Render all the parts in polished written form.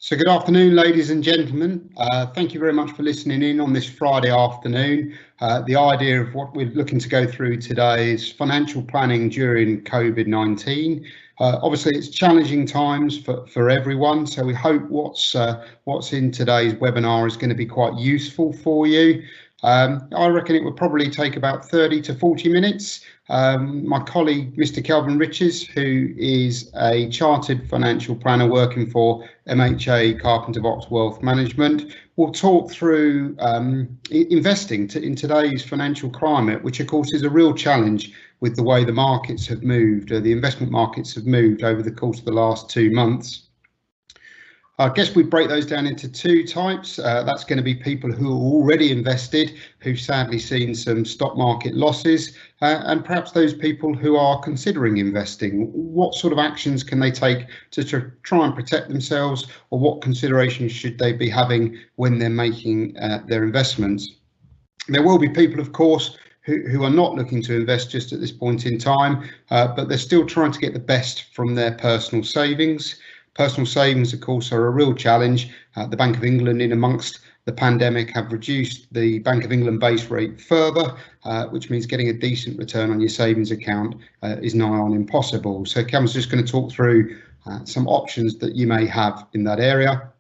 So good afternoon, ladies and gentlemen. Thank you very much for listening in on this Friday afternoon. The idea of what we're looking to go through today is financial planning during COVID-19. Obviously, it's challenging times for everyone, so we hope what's in today's webinar is going to be quite useful for you. I reckon it would probably take about 30 to 40 minutes. My colleague, Mr. Kelvin Riches, who is a chartered financial planner working for MHA Carpenter Wealth Management, will talk through investing in today's financial climate, which of course is a real challenge with the way the markets have moved, the investment markets have moved over the course of the last 2 months. I guess we break those down into two types. That's going to be people who are already invested, who've sadly seen some stock market losses, and perhaps those people who are considering investing. What sort of actions can they take to try and protect themselves, or what considerations should they be having when they're making their investments? There will be people, of course, who are not looking to invest just at this point in time, but they're still trying to get the best from their personal savings. Personal savings, of course, are a real challenge. The Bank of England, in amongst the pandemic, have reduced the Bank of England base rate further, which means getting a decent return on your savings account is nigh on impossible. So Kevin's just going to talk through some options that you may have in that area.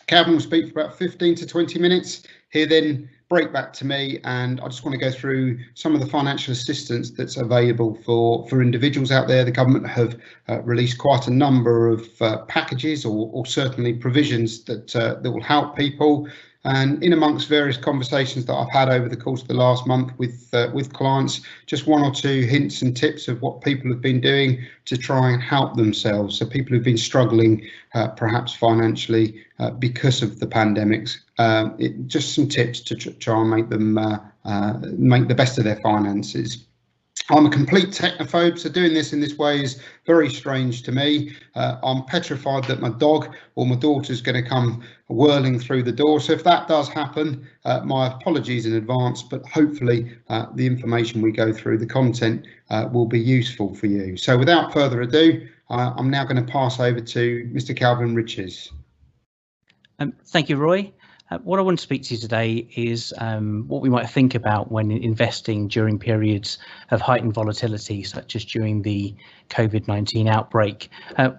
Kevin will speak for about 15 to 20 minutes. He'll then break back to me, and I just want to go through some of the financial assistance that's available for individuals out there. The government have released quite a number of packages or certainly provisions that will help people. And in amongst various conversations that I've had over the course of the last month with clients, just one or two hints and tips of what people have been doing to try and help themselves. So people who've been struggling perhaps financially because of the pandemics, just some tips to try and make them make the best of their finances. I'm a complete technophobe, so doing this in this way is very strange to me. I'm petrified that my dog or my daughter's going to come whirling through the door. So if that does happen, my apologies in advance, but hopefully the information we go through, the content, will be useful for you. So without further ado, I'm now going to pass over to Mr. Kelvin Riches. Thank you, Roy. What I want to speak to you today is what we might think about when investing during periods of heightened volatility, such as during the COVID-19 outbreak.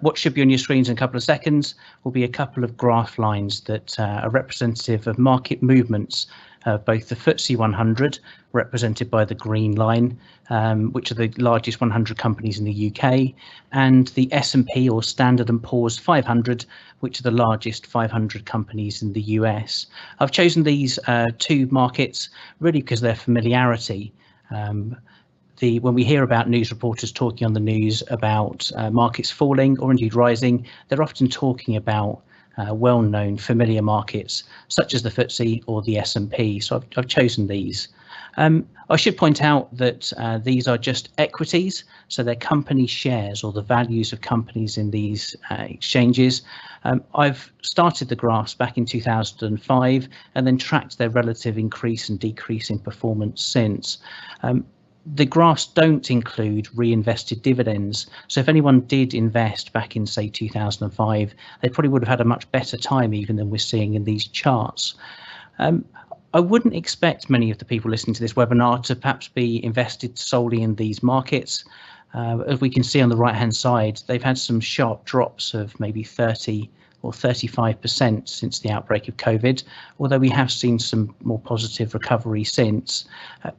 What should be on your screens in a couple of seconds will be a couple of graph lines that are representative of market movements, both the FTSE 100, represented by the green line, which are the largest 100 companies in the UK, and the S&P or Standard & Poor's 500, which are the largest 500 companies in the US. I've chosen these two markets really because of their familiarity. When we hear about news reporters talking on the news about markets falling or indeed rising, they're often talking about well-known familiar markets such as the FTSE or the S&P. So I've chosen these. I should point out that these are just equities, so they're company shares or the values of companies in these exchanges. I've started the graphs back in 2005 and then tracked their relative increase and decrease in performance since. The graphs don't include reinvested dividends. So if anyone did invest back in, say, 2005, they probably would have had a much better time even than we're seeing in these charts. I wouldn't expect many of the people listening to this webinar to perhaps be invested solely in these markets. As we can see on the right-hand side, they've had some sharp drops of maybe 30 or 35% since the outbreak of COVID, although we have seen some more positive recovery since.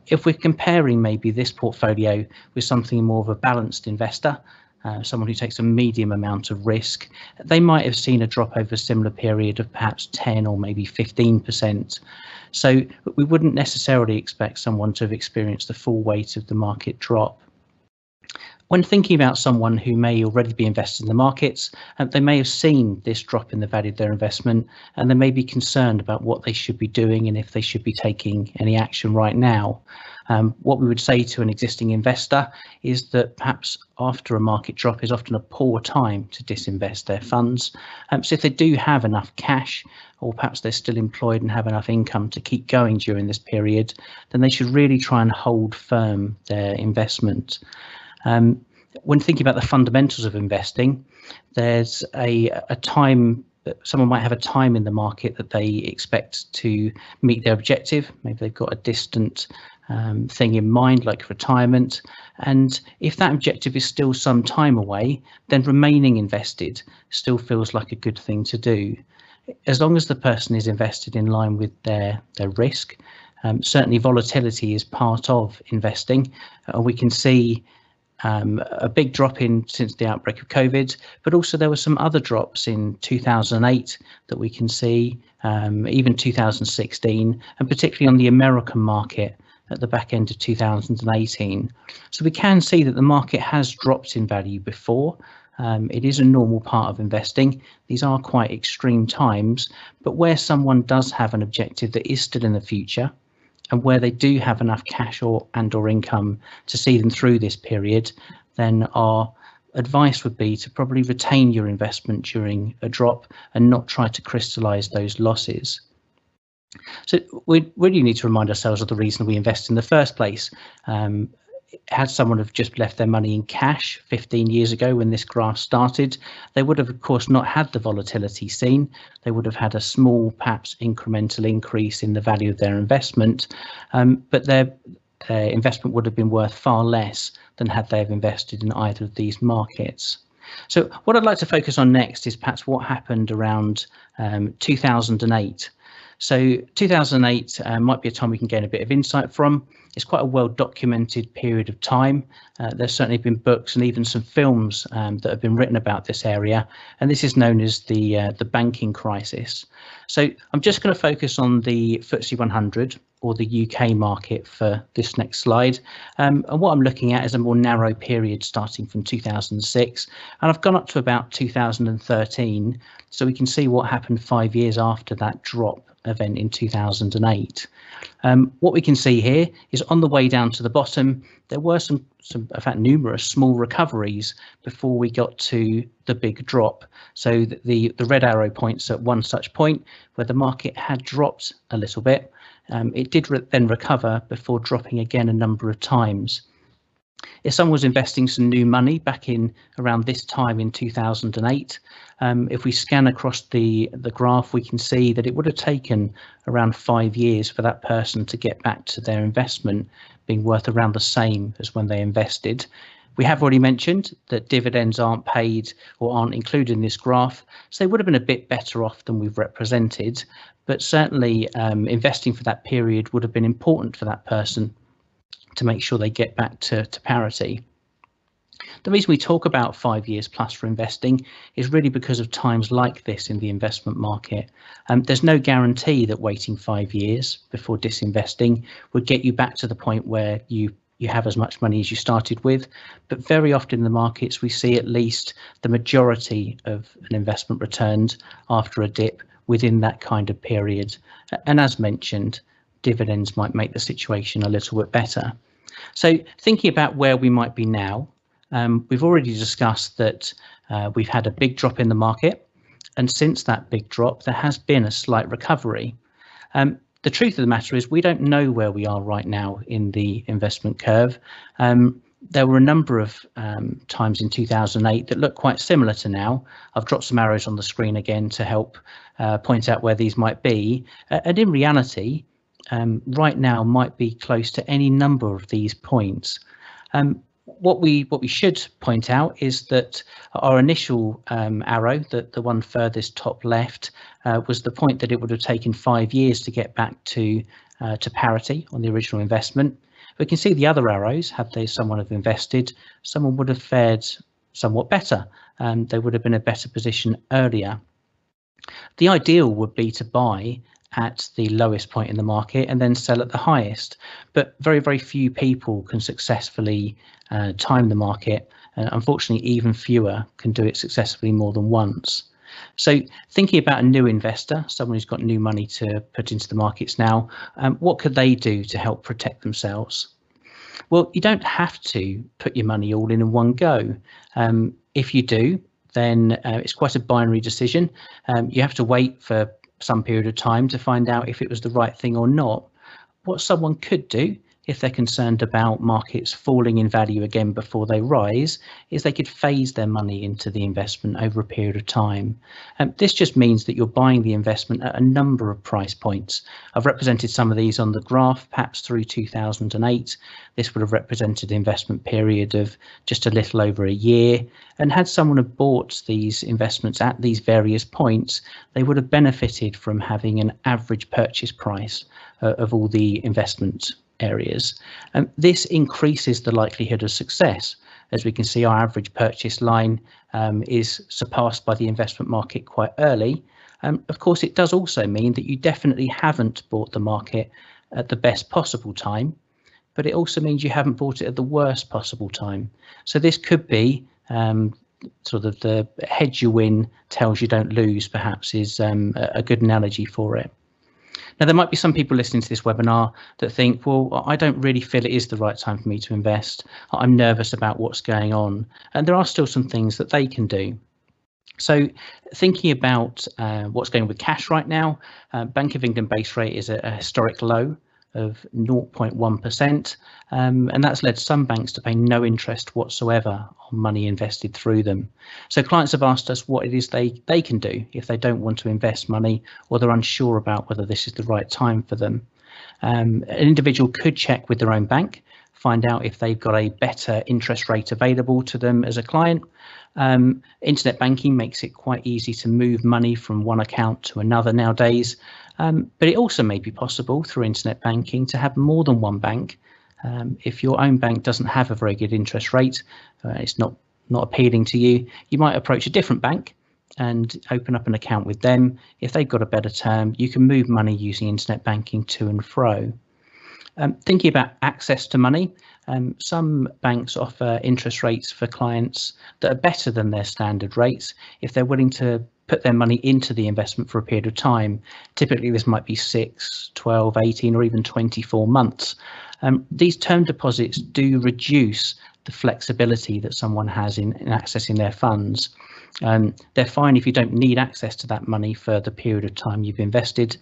If we're comparing maybe this portfolio with something more of a balanced investor, someone who takes a medium amount of risk, they might have seen a drop over a similar period of perhaps 10 or maybe 15%. So we wouldn't necessarily expect someone to have experienced the full weight of the market drop. When thinking about someone who may already be invested in the markets, they may have seen this drop in the value of their investment, and they may be concerned about what they should be doing and if they should be taking any action right now. What we would say to an existing investor is that perhaps after a market drop is often a poor time to disinvest their funds. So if they do have enough cash, or perhaps they're still employed and have enough income to keep going during this period, then they should really try and hold firm their investment. When thinking about the fundamentals of investing, there's a time someone might have a time in the market that they expect to meet their objective. Maybe they've got a distant thing in mind, like retirement. And if that objective is still some time away, then remaining invested still feels like a good thing to do. As long as the person is invested in line with their risk. Certainly volatility is part of investing. We can see a big drop in since the outbreak of COVID, but also there were some other drops in 2008 that we can see, even 2016, and particularly on the American market at the back end of 2018. So we can see that the market has dropped in value before. It is a normal part of investing. These are quite extreme times, but where someone does have an objective that is still in the future, and where they do have enough cash or income to see them through this period, then our advice would be to probably retain your investment during a drop and not try to crystallize those losses. So we really need to remind ourselves of the reason we invest in the first place. Had someone have just left their money in cash 15 years ago when this graph started, they would have, of course, not had the volatility seen. They would have had a small, perhaps incremental increase in the value of their investment, but their investment would have been worth far less than had they have invested in either of these markets. So what I'd like to focus on next is perhaps what happened around 2008. So 2008 might be a time we can gain a bit of insight from. It's quite a well-documented period of time. There's certainly been books and even some films that have been written about this area, and this is known as the banking crisis. So I'm just going to focus on the FTSE 100 or the UK market for this next slide. And what I'm looking at is a more narrow period starting from 2006, and I've gone up to about 2013, so we can see what happened 5 years after that drop event in 2008. What we can see here is on the way down to the bottom, there were some in fact, numerous small recoveries before we got to the big drop. So the red arrow points at one such point where the market had dropped a little bit. It did then recover before dropping again a number of times. If someone was investing some new money back in around this time in 2008, if we scan across the graph, we can see that it would have taken around 5 years for that person to get back to their investment being worth around the same as when they invested. We have already mentioned that dividends aren't paid or aren't included in this graph, so they would have been a bit better off than we've represented, but certainly investing for that period would have been important for that person to make sure they get back to parity. The reason we talk about 5 years plus for investing is really because of times like this in the investment market. There's no guarantee that waiting 5 years before disinvesting would get you back to the point where you have as much money as you started with, but very often in the markets we see at least the majority of an investment returned after a dip within that kind of period. And as mentioned, dividends might make the situation a little bit better. So thinking about where we might be now, we've already discussed that we've had a big drop in the market, and since that big drop there has been a slight recovery. The truth of the matter is we don't know where we are right now in the investment curve. There were a number of times in 2008 that look quite similar to now. I've dropped some arrows on the screen again to help point out where these might be, and in reality right now might be close to any number of these points. What we should point out is that our initial arrow, the one furthest top left, was the point that it would have taken 5 years to get back to parity on the original investment. We can see the other arrows, had someone have invested, someone would have fared somewhat better, and they would have been in a better position earlier. The ideal would be to buy at the lowest point in the market and then sell at the highest, but very, very few people can successfully time the market, and unfortunately even fewer can do it successfully more than once. So thinking about a new investor, someone who's got new money to put into the markets now, what could they do to help protect themselves? Well, you don't have to put your money all in one go. If you do, then it's quite a binary decision. You have to wait for some period of time to find out if it was the right thing or not. What someone could do if they're concerned about markets falling in value again before they rise, is they could phase their money into the investment over a period of time. This just means that you're buying the investment at a number of price points. I've represented some of these on the graph, perhaps through 2008. This would have represented an investment period of just a little over a year. And had someone have bought these investments at these various points, they would have benefited from having an average purchase price of all the investment areas. This increases the likelihood of success. As we can see, our average purchase line is surpassed by the investment market quite early. Of course, it does also mean that you definitely haven't bought the market at the best possible time, but it also means you haven't bought it at the worst possible time. So this could be sort of the hedge you win tells you don't lose, perhaps, is a good analogy for it. Now, there might be some people listening to this webinar that think, well, I don't really feel it is the right time for me to invest. I'm nervous about what's going on. And there are still some things that they can do. So thinking about what's going on with cash right now, Bank of England base rate is a historic low of 0.1%, and that's led some banks to pay no interest whatsoever on money invested through them. So clients have asked us what it is they can do if they don't want to invest money or they're unsure about whether this is the right time for them. An individual could check with their own bank, find out if they've got a better interest rate available to them as a client. Internet banking makes it quite easy to move money from one account to another nowadays, but it also may be possible through internet banking to have more than one bank. If your own bank doesn't have a very good interest rate, it's not appealing to you, you might approach a different bank and open up an account with them. If they've got a better term, you can move money using internet banking to and fro. Thinking about access to money, some banks offer interest rates for clients that are better than their standard rates if they're willing to put their money into the investment for a period of time. Typically, this might be 6, 12, 18, or even 24 months. These term deposits do reduce the flexibility that someone has in accessing their funds. They're fine if you don't need access to that money for the period of time you've invested,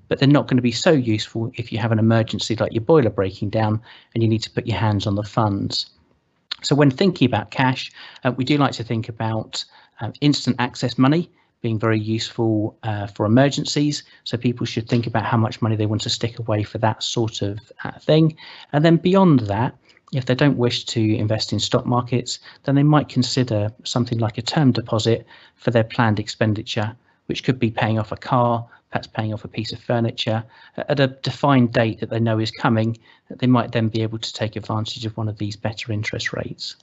but they're not going to be so useful if you have an emergency like your boiler breaking down and you need to put your hands on the funds. So when thinking about cash, we do like to think about instant access money being very useful for emergencies. So people should think about how much money they want to stick away for that sort of thing. And then beyond that, if they don't wish to invest in stock markets, then they might consider something like a term deposit for their planned expenditure, which could be paying off a car, perhaps paying off a piece of furniture at a defined date that they know is coming, that they might then be able to take advantage of one of these better interest rates.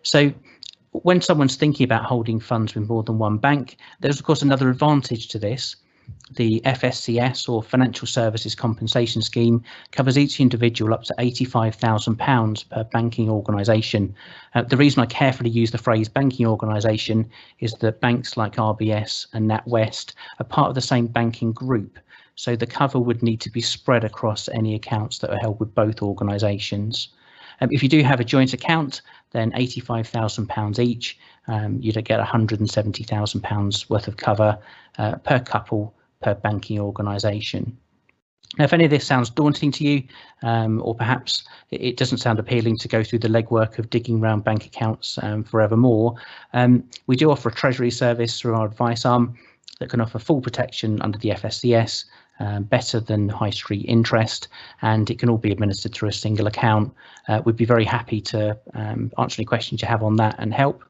So when someone's thinking about holding funds with more than one bank, there's of course another advantage to this. The FSCS, or Financial Services Compensation Scheme, covers each individual up to £85,000 per banking organisation. The reason I carefully use the phrase banking organisation is that banks like RBS and NatWest are part of the same banking group, so the cover would need to be spread across any accounts that are held with both organisations. If you do have a joint account, then £85,000 each, you'd get £170,000 worth of cover per couple per banking organisation. Now, if any of this sounds daunting to you, or perhaps it doesn't sound appealing to go through the legwork of digging around bank accounts forevermore, we do offer a treasury service through our advice arm that can offer full protection under the FSCS, better than high street interest, and it can all be administered through a single account. We'd be very happy to answer any questions you have on that and help.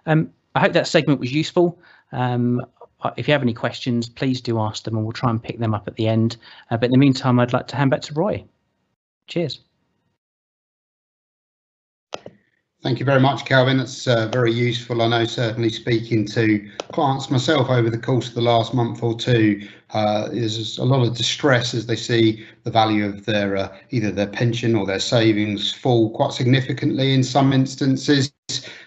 I hope that segment was useful. If you have any questions, please do ask them and we'll try and pick them up at the end. But in the meantime, I'd like to hand back to Roy. Cheers. Thank you very much, Kelvin. That's very useful. I know certainly speaking to clients myself over the course of the last month or two, there's a lot of distress as they see the value of their either their pension or their savings fall quite significantly in some instances.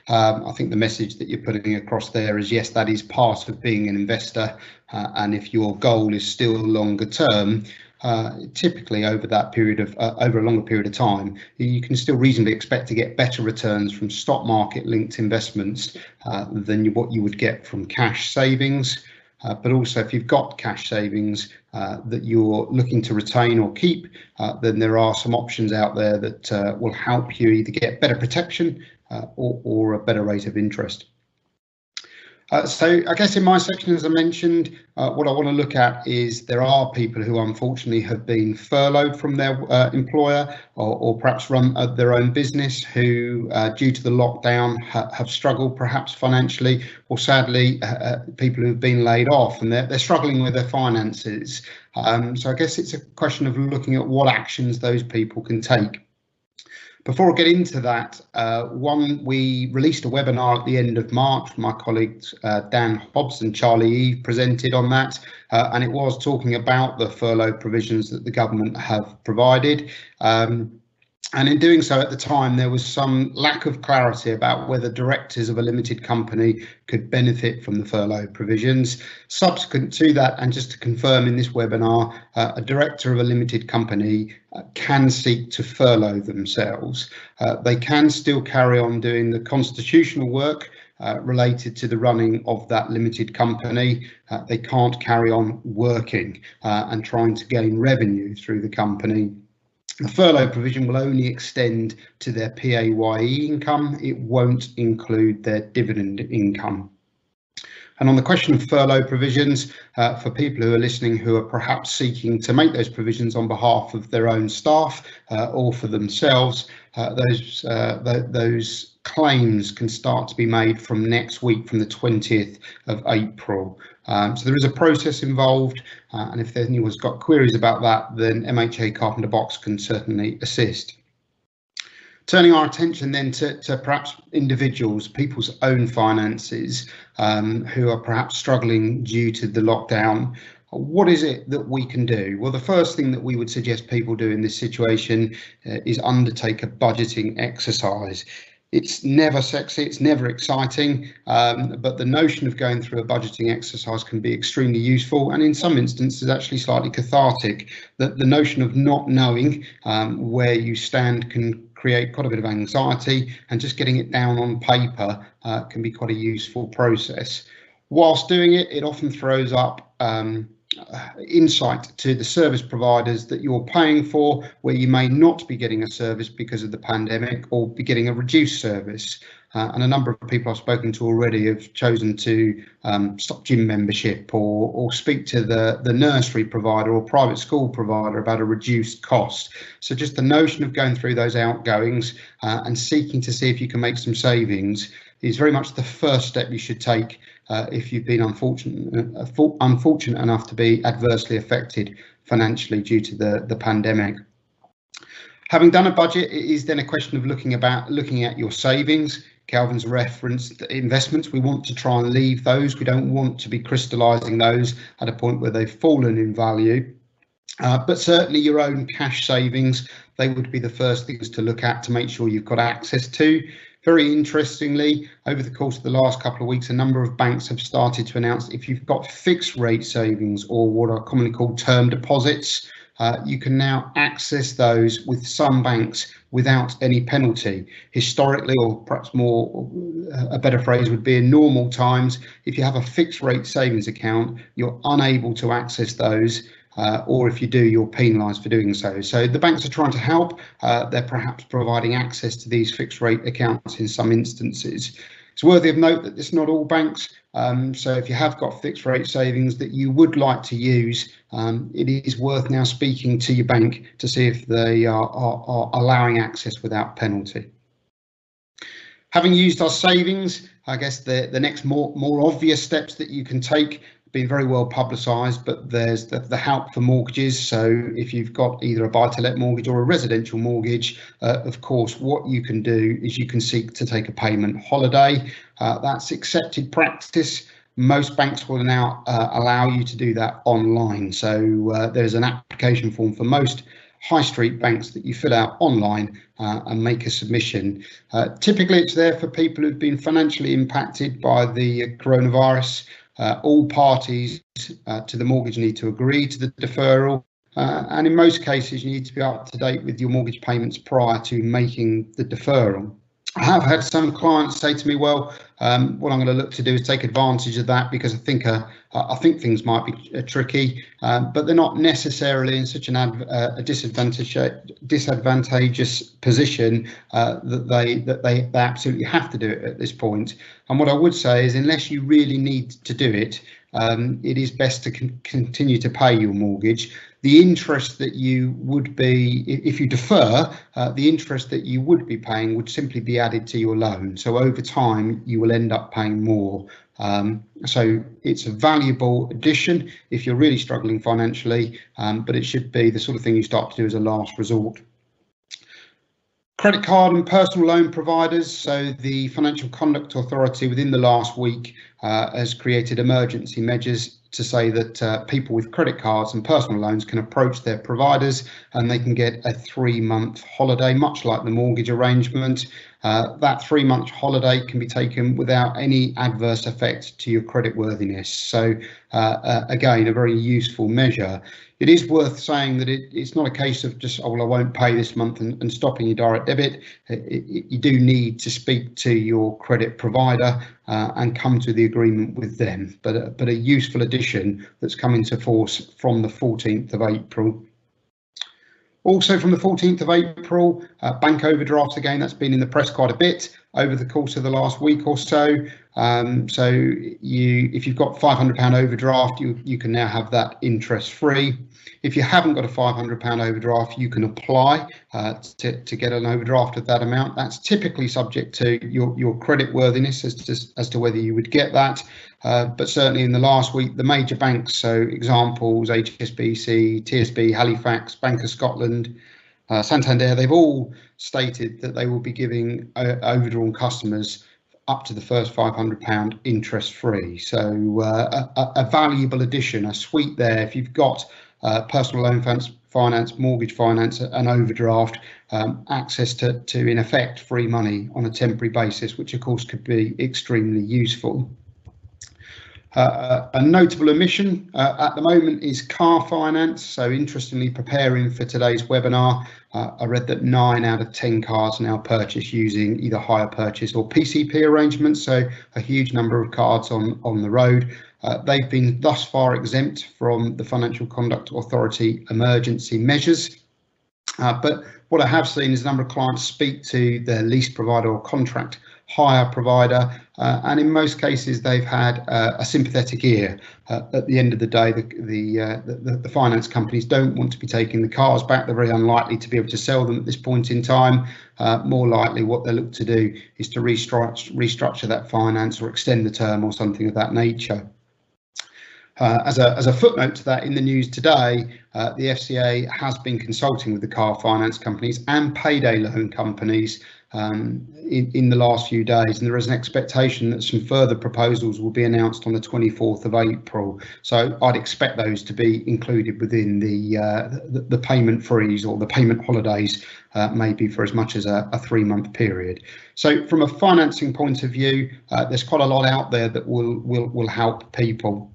I think the message that you're putting across there is, yes, that is part of being an investor, and if your goal is still longer term, typically over that period of over a longer period of time, you can still reasonably expect to get better returns from stock market linked investments than what you would get from cash savings. but also if you've got cash savings that you're looking to retain or keep, then there are some options out there that will help you either get better protection or a better rate of interest. So I guess in my section, as I mentioned, what I want to look at is there are people who unfortunately have been furloughed from their employer or perhaps run their own business who, due to the lockdown, have struggled perhaps financially, or sadly, people who've been laid off and they're struggling with their finances. So I guess it's a question of looking at what actions those people can take. Before I get into that, we released a webinar at the end of March. My colleagues Dan Hobbs and Charlie Eve presented on that, and it was talking about the furlough provisions that the government have provided. And in doing so at the time, there was some lack of clarity about whether directors of a limited company could benefit from the furlough provisions. Subsequent to that, and just to confirm in this webinar, a director of a limited company can seek to furlough themselves. They can still carry on doing the constitutional work related to the running of that limited company. They can't carry on working and trying to gain revenue through the company. The furlough provision will only extend to their PAYE income. It won't include their dividend income. And on the question of furlough provisions, for people who are listening who are perhaps seeking to make those provisions on behalf of their own staff or for themselves, those claims can start to be made from next week, from the 20th of April. So there is a process involved, and if anyone's got queries about that, then MHA Carpenter Box can certainly assist. Turning our attention then to perhaps individuals, people's own finances, who are perhaps struggling due to the lockdown. What is it that we can do? Well, the first thing that we would suggest people do in this situation is undertake a budgeting exercise. It's never sexy, it's never exciting, but the notion of going through a budgeting exercise can be extremely useful, and in some instances actually slightly cathartic. The notion of not knowing where you stand can create quite a bit of anxiety, and just getting it down on paper can be quite a useful process. Whilst doing it, it often throws up insight to the service providers that you're paying for, where you may not be getting a service because of the pandemic, or be getting a reduced service. And a number of people I've spoken to already have chosen to stop gym membership or speak to the nursery provider or private school provider about a reduced cost. So just the notion of going through those outgoings and seeking to see if you can make some savings is very much the first step you should take if you've been unfortunate enough to be adversely affected financially due to the pandemic. Having done a budget, it is then a question of looking at your savings. Kelvin's referenced investments. We want to try and leave those. We don't want to be crystallising those at a point where they've fallen in value. But certainly your own cash savings, they would be the first things to look at to make sure you've got access to. Very interestingly, over the course of the last couple of weeks, a number of banks have started to announce if you've got fixed rate savings, or what are commonly called term deposits, you can now access those with some banks without any penalty. Historically, or perhaps more, a better phrase would be in normal times, if you have a fixed rate savings account, you're unable to access those. Or if you do, you're penalised for doing so. So the banks are trying to help. They're perhaps providing access to these fixed rate accounts in some instances. It's worthy of note that it's not all banks. So if you have got fixed rate savings that you would like to use, it is worth now speaking to your bank to see if they are allowing access without penalty. Having used our savings, I guess the next more obvious steps that you can take, been very well publicised, but there's the help for mortgages. So if you've got either a buy-to-let mortgage or a residential mortgage, of course, what you can do is you can seek to take a payment holiday. That's accepted practice. Most banks will now allow you to do that online. So there's an application form for most high street banks that you fill out online and make a submission. Typically, it's there for people who've been financially impacted by the coronavirus. All parties to the mortgage need to agree to the deferral, and in most cases you need to be up to date with your mortgage payments prior to making the deferral. I have had some clients say to me, well, what I'm going to look to do is take advantage of that because I think things might be tricky, but they're not necessarily in such a disadvantageous position that they absolutely have to do it at this point. And what I would say is, unless you really need to do it, it is best to continue to pay your mortgage. The interest that you would be, if you defer, the interest that you would be paying would simply be added to your loan. So over time, you will end up paying more. So it's a valuable addition if you're really struggling financially, but it should be the sort of thing you start to do as a last resort. Credit card and personal loan providers. So the Financial Conduct Authority within the last week has created emergency measures to say that people with credit cards and personal loans can approach their providers and they can get a 3-month holiday, much like the mortgage arrangement. That 3-month holiday can be taken without any adverse effect to your creditworthiness. So again, a very useful measure. It is worth saying that it's not a case of just, oh, well, I won't pay this month and stopping your direct debit. You do need to speak to your credit provider and come to the agreement with them. But a useful addition that's come into force from the 14th of April. Also from the 14th of April, bank overdrafts, again, that's been in the press quite a bit over the course of the last week or so. So if you've got £500 overdraft, you can now have that interest free. If you haven't got a £500 overdraft, you can apply to get an overdraft of that amount. That's typically subject to your credit worthiness as to whether you would get that. But certainly in the last week, the major banks, so examples, HSBC, TSB, Halifax, Bank of Scotland, Santander, they've all stated that they will be giving overdrawn customers up to the first £500 interest free. So a valuable addition, a suite there. If you've got personal loan finance, mortgage finance, and overdraft, access to in effect free money on a temporary basis, which of course could be extremely useful. A notable omission at the moment is car finance. So interestingly, preparing for today's webinar, I read that 9 out of 10 cars now purchased using either hire purchase or PCP arrangements. So a huge number of cars on the road. They've been thus far exempt from the Financial Conduct Authority emergency measures. But what I have seen is a number of clients speak to their lease provider or contract hire provider, and in most cases they've had a sympathetic ear. At the end of the day, the finance companies don't want to be taking the cars back. They're very unlikely to be able to sell them at this point in time. More likely what they look to do is to restructure that finance or extend the term or something of that nature. As a footnote to that, in the news today, the FCA has been consulting with the car finance companies and payday loan companies in the last few days, and there is an expectation that some further proposals will be announced on the 24th of April. So I'd expect those to be included within the payment freeze or the payment holidays, maybe for as much as a 3-month period. So from a financing point of view, there's quite a lot out there that will help people.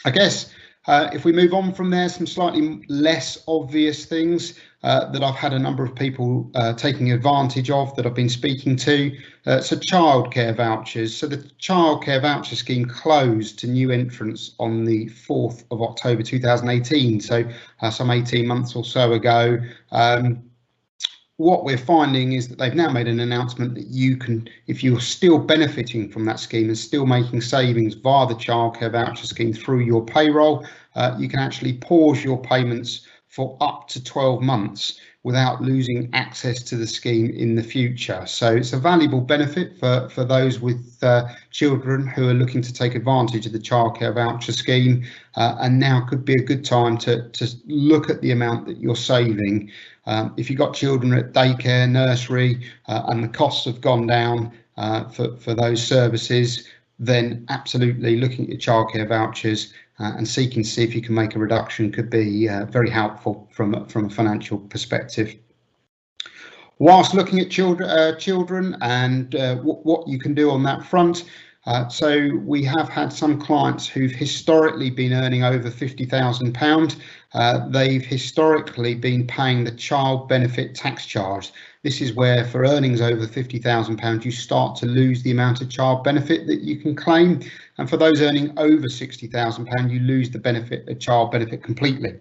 I guess if we move on from there, some slightly less obvious things that I've had a number of people taking advantage of that I've been speaking to. So childcare vouchers. So the childcare voucher scheme closed to new entrants on the 4th of October 2018. So some 18 months or so ago. What we're finding is that they've now made an announcement that you can, if you're still benefiting from that scheme and still making savings via the childcare voucher scheme through your payroll, you can actually pause your payments for up to 12 months without losing access to the scheme in the future. So it's a valuable benefit for those with children who are looking to take advantage of the childcare voucher scheme, and now could be a good time to look at the amount that you're saving. If you've got children at daycare, nursery, and the costs have gone down for those services, then absolutely looking at your childcare vouchers and seeking to see if you can make a reduction could be very helpful from a financial perspective. Whilst looking at children and what you can do on that front, So we have had some clients who've historically been earning over £50,000. They've historically been paying the child benefit tax charge. This is where for earnings over £50,000 you start to lose the amount of child benefit that you can claim, and for those earning over £60,000 you lose the benefit of child benefit completely.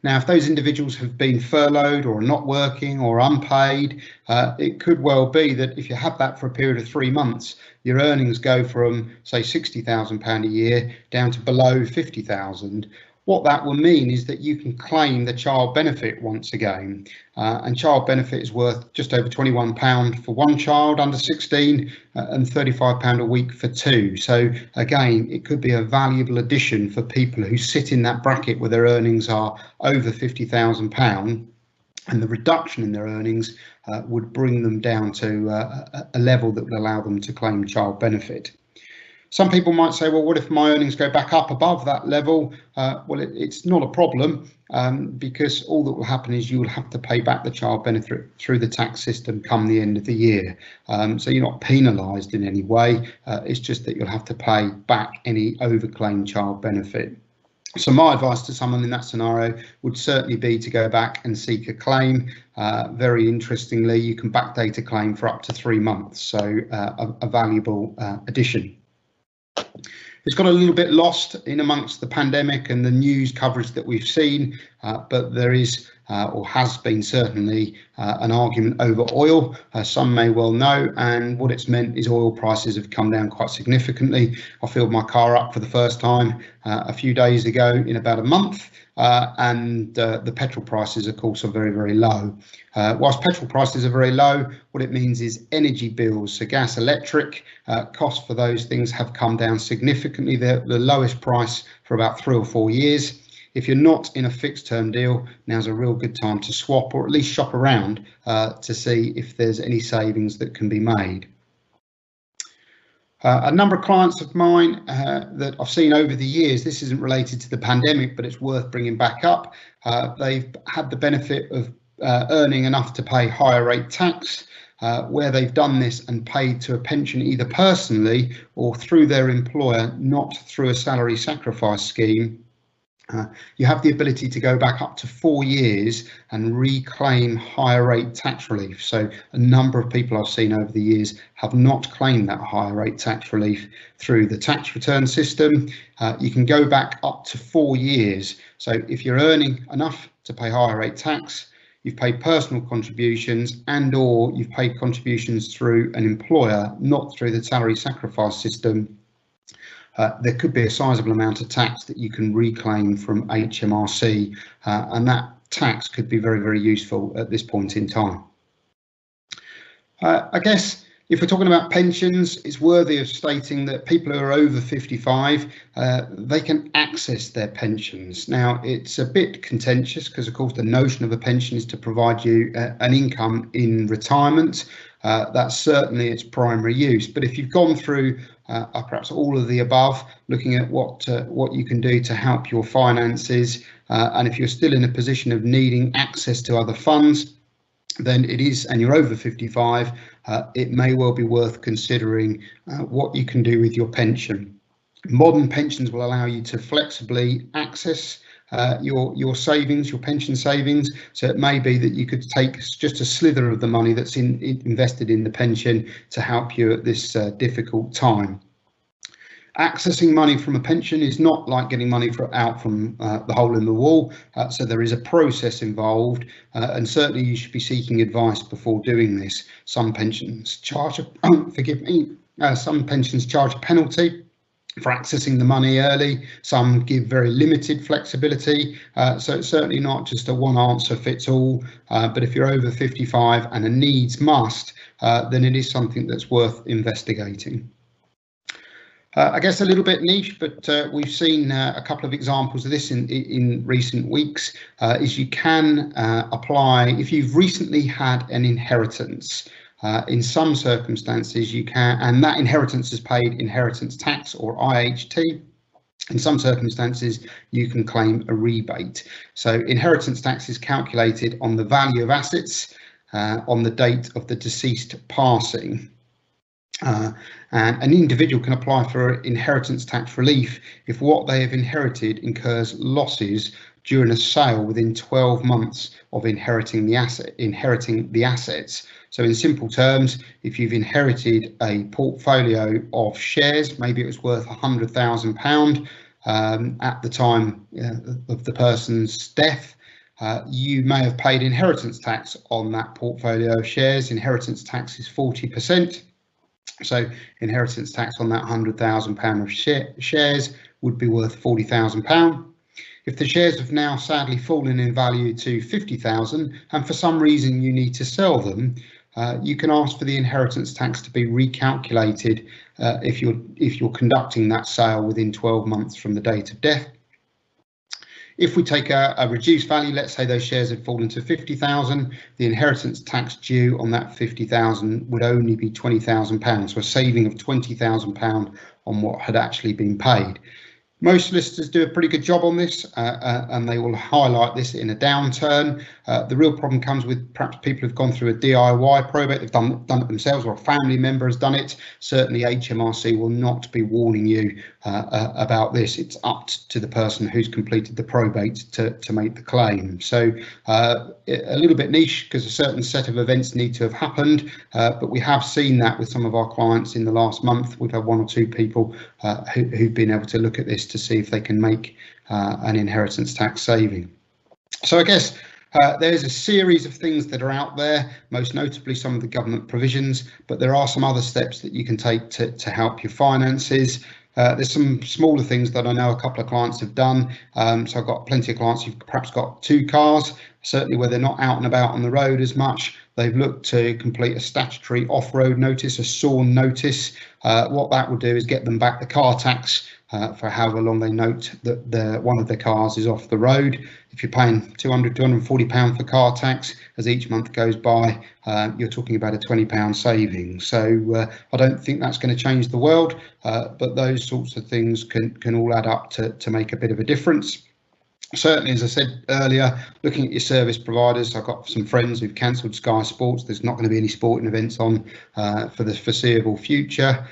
Now, if those individuals have been furloughed or not working or unpaid, it could well be that if you have that for a period of 3 months, your earnings go from, say, £60,000 a year down to below £50,000. What that will mean is that you can claim the child benefit once again, and child benefit is worth just over £21 for one child under 16 and £35 a week for two. So again, it could be a valuable addition for people who sit in that bracket where their earnings are over £50,000, and the reduction in their earnings would bring them down to a level that would allow them to claim child benefit. Some people might say, well, what if my earnings go back up above that level? Well, it's not a problem, because all that will happen is you will have to pay back the child benefit through the tax system come the end of the year. So you're not penalised in any way. It's just that you'll have to pay back any overclaimed child benefit. So my advice to someone in that scenario would certainly be to go back and seek a claim. Very interestingly, you can backdate a claim for up to 3 months, so a valuable addition. It's got a little bit lost in amongst the pandemic and the news coverage that we've seen, but there is or has been certainly an argument over oil, some may well know, and what it's meant is oil prices have come down quite significantly. I filled my car up for the first time a few days ago in about a month, and the petrol prices, of course, are very, very low. Whilst petrol prices are very low, what it means is energy bills, so gas, electric costs for those things have come down significantly. They're the lowest price for about 3 or 4 years. If you're not in a fixed term deal, now's a real good time to swap or at least shop around to see if there's any savings that can be made. A number of clients of mine that I've seen over the years, this isn't related to the pandemic, but it's worth bringing back up. They've had the benefit of earning enough to pay higher rate tax, where they've done this and paid to a pension either personally or through their employer, not through a salary sacrifice scheme. You have the ability to go back up to 4 years and reclaim higher rate tax relief. So a number of people I've seen over the years have not claimed that higher rate tax relief through the tax return system. You can go back up to 4 years. So if you're earning enough to pay higher rate tax, you've paid personal contributions and or you've paid contributions through an employer, not through the salary sacrifice system, there could be a sizable amount of tax that you can reclaim from HMRC, and that tax could be very, very useful at this point in time. I guess if we're talking about pensions, it's worthy of stating that people who are over 55, they can access their pensions. Now, it's a bit contentious because, of course, the notion of a pension is to provide you an income in retirement. That's certainly its primary use. But if you've gone through perhaps all of the above, looking at what you can do to help your finances, and if you're still in a position of needing access to other funds, then it is, and you're over 55, it may well be worth considering what you can do with your pension. Modern pensions will allow you to flexibly access your savings, your pension savings. So it may be that you could take just a slither of the money that's invested in the pension to help you at this difficult time. Accessing money from a pension is not like getting money out from the hole in the wall, so there is a process involved, and certainly you should be seeking advice before doing this. Some pensions charge some pensions charge a penalty for accessing the money early. Some give very limited flexibility, so it's certainly not just a one answer fits all, but if you're over 55 and a needs must, then it is something that's worth investigating. I guess a little bit niche, but we've seen a couple of examples of this in recent weeks, is you can apply if you've recently had an inheritance. In some circumstances you can, and that inheritance is paid inheritance tax or IHT. In some circumstances you can claim a rebate. So inheritance tax is calculated on the value of assets on the date of the deceased passing. And an individual can apply for inheritance tax relief if what they have inherited incurs losses during a sale within 12 months of inheriting the assets. So in simple terms, if you've inherited a portfolio of shares, maybe it was worth £100,000 at the time of the person's death, you may have paid inheritance tax on that portfolio of shares. Inheritance tax is 40%. So inheritance tax on that £100,000 of shares would be worth £40,000. If the shares have now sadly fallen in value to 50,000 and for some reason you need to sell them, you can ask for the inheritance tax to be recalculated if you're conducting that sale within 12 months from the date of death. If we take a reduced value, let's say those shares had fallen to 50,000, the inheritance tax due on that 50,000 would only be £20,000, so a saving of £20,000 on what had actually been paid. Most solicitors do a pretty good job on this, and they will highlight this in a downturn. The real problem comes with perhaps people who've gone through a DIY probate, they've done it themselves, or a family member has done it. Certainly HMRC will not be warning you about this. It's up to the person who's completed the probate to make the claim. So a little bit niche because a certain set of events need to have happened, but we have seen that with some of our clients in the last month. We've had one or two people who've been able to look at this to see if they can make an inheritance tax saving. So I guess there's a series of things that are out there, most notably some of the government provisions, but there are some other steps that you can take to help your finances. There's some smaller things that I know a couple of clients have done. So I've got plenty of clients who've perhaps got 2 cars, certainly where they're not out and about on the road as much. They've looked to complete a statutory off-road notice, a SORN notice. What that will do is get them back the car tax for however long they note that one of their cars is off the road. If you're paying £200, £240 for car tax, as each month goes by, you're talking about a £20 saving. So I don't think that's going to change the world, but those sorts of things can all add up to make a bit of a difference. Certainly, as I said earlier, looking at your service providers, I've got some friends who've cancelled Sky Sports. There's not going to be any sporting events on for the foreseeable future.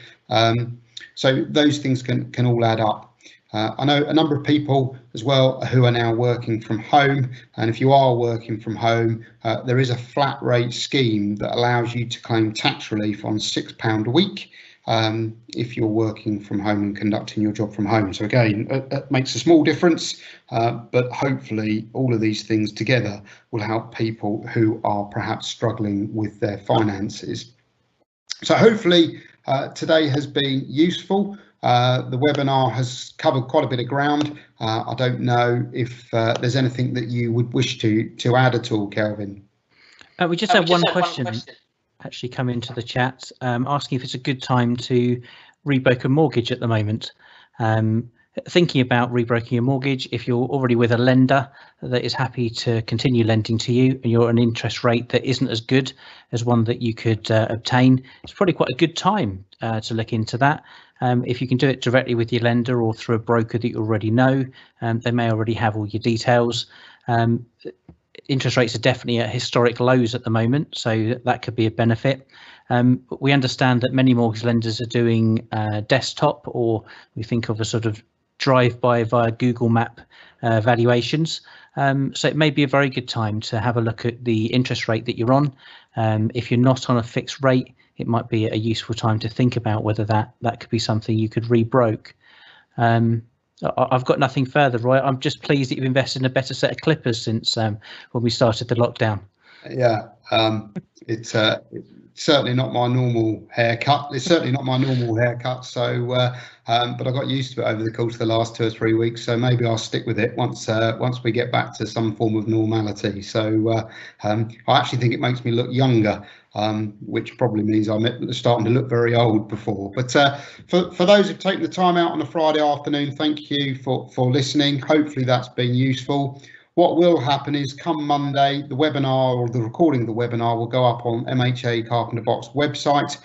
So those things can all add up. I know a number of people as well who are now working from home, and if you are working from home, there is a flat rate scheme that allows you to claim tax relief on £6 a week if you're working from home and conducting your job from home. So again, it makes a small difference, but hopefully all of these things together will help people who are perhaps struggling with their finances. So hopefully today has been useful. The webinar has covered quite a bit of ground. I don't know if there's anything that you would wish to add at all, Kelvin. We just had one question actually come into the chat, asking if it's a good time to rebroker a mortgage at the moment. Thinking about rebroking a mortgage, if you're already with a lender that is happy to continue lending to you and you're at an interest rate that isn't as good as one that you could obtain, it's probably quite a good time to look into that. If you can do it directly with your lender or through a broker that you already know, they may already have all your details. Interest rates are definitely at historic lows at the moment, so that could be a benefit. But we understand that many mortgage lenders are doing desktop, or we think of a sort of drive-by via Google Map valuations. So it may be a very good time to have a look at the interest rate that you're on. If you're not on a fixed rate, it might be a useful time to think about whether that could be something you could rebroke. I've got nothing further, Roy. I'm just pleased that you've invested in a better set of clippers since when we started the lockdown. Yeah, it's certainly not my normal haircut. It's certainly not my normal haircut. So, but I got used to it over the course of the last 2 or 3 weeks. So maybe I'll stick with it once we get back to some form of normality. So I actually think it makes me look younger, which probably means I'm starting to look very old before. But for those who've taken the time out on a Friday afternoon, thank you for listening. Hopefully that's been useful. What will happen is come Monday, the webinar or the recording of the webinar will go up on MHA Carpenter Box website.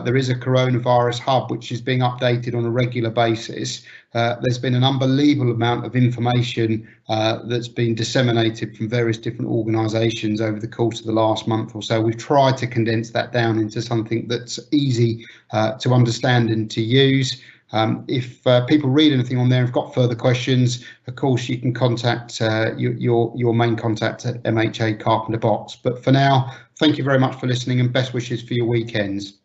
There is a coronavirus hub which is being updated on a regular basis. There's been an unbelievable amount of information that's been disseminated from various different organisations over the course of the last month or so. We've tried to condense that down into something that's easy to understand and to use. If people read anything on there and have got further questions, of course, you can contact your main contact at MHA Carpenter Box. But for now, thank you very much for listening and best wishes for your weekends.